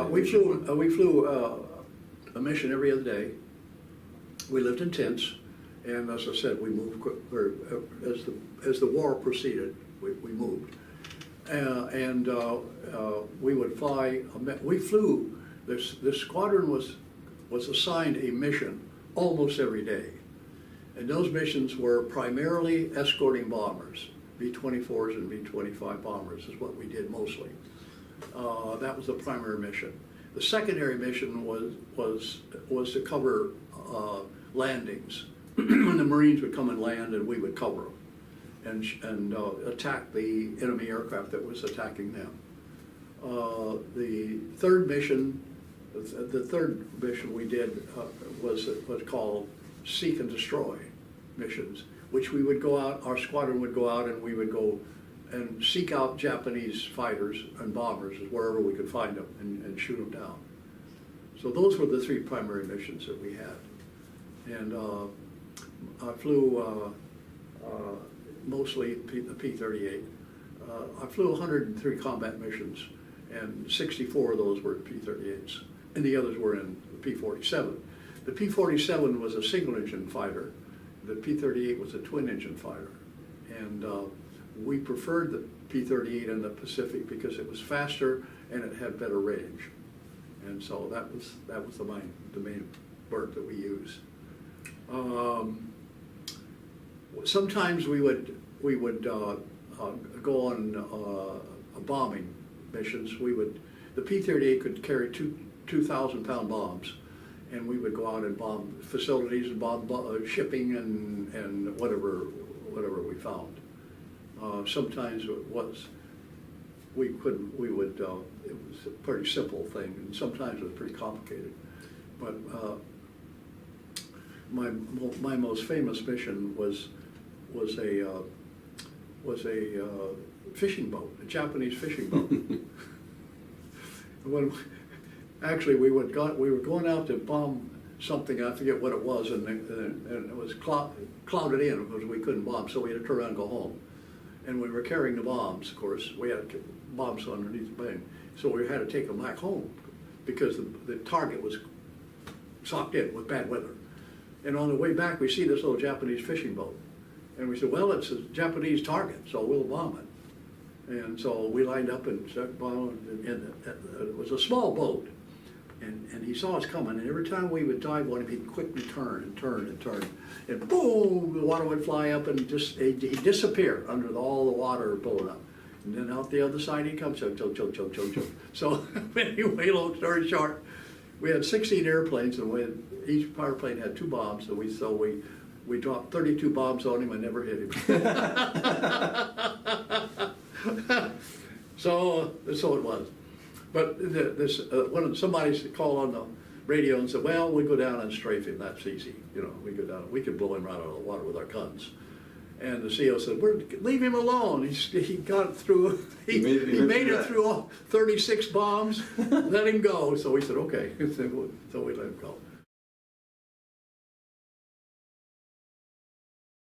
We flew a mission every other day. We lived in tents, and as I said, we moved as the war proceeded. We moved, and we would fly. We flew. This squadron was assigned a mission almost every day, and those missions were primarily escorting bombers. B-24s and B-25 bombers is what we did mostly. That was the primary mission. The secondary mission was to cover landings. When the Marines would come and land, and we would cover them and attack the enemy aircraft that was attacking them. The third mission we did was called seek and destroy missions, which we would go out, our squadron would go out, and we would go and seek out Japanese fighters and bombers wherever we could find them and shoot them down. So those were the three primary missions that we had. And I flew mostly the P-38. I flew 103 combat missions, and 64 of those were P-38s, and the others were in the P-47. The P-47 was a single-engine fighter. The P-38 was a twin-engine fighter, and we preferred the P-38 in the Pacific because it was faster and it had better range, and so that was the main bird that we used. Sometimes we would go on bombing missions. The P-38 could carry 2,000-pound bombs, and we would go out and bomb facilities and bomb shipping and whatever we found. Sometimes it was a pretty simple thing, and sometimes it was pretty complicated. But my most famous mission was a fishing boat, a Japanese fishing boat. Actually, we were going out to bomb something, I forget what it was, and it was clouded in because we couldn't bomb, so we had to turn around and go home. And we were carrying the bombs, of course. We had bombs underneath the plane, so we had to take them back home because the target was socked in with bad weather. And on the way back, we see this little Japanese fishing boat. And we said, well, it's a Japanese target, so we'll bomb it. And so we lined up and started bombing, and it was a small boat. And he saw us coming, and every time we would dive on him, he'd quickly turn and turn and turn. And boom, the water would fly up, and he'd disappear under all the water blowing up. And then out the other side he comes, choke. So anyway, long story short, we had 16 airplanes, and each power plane had 2 bombs, so we dropped 32 bombs on him and never hit him. So it was. But somebody called on the radio and said, well, we go down and strafe him, that's easy. We go down, we could blow him right out of the water with our guns. And the CO said, leave him alone. He got through, he made it through all 36 bombs, let him go. So we said, okay, so we let him go.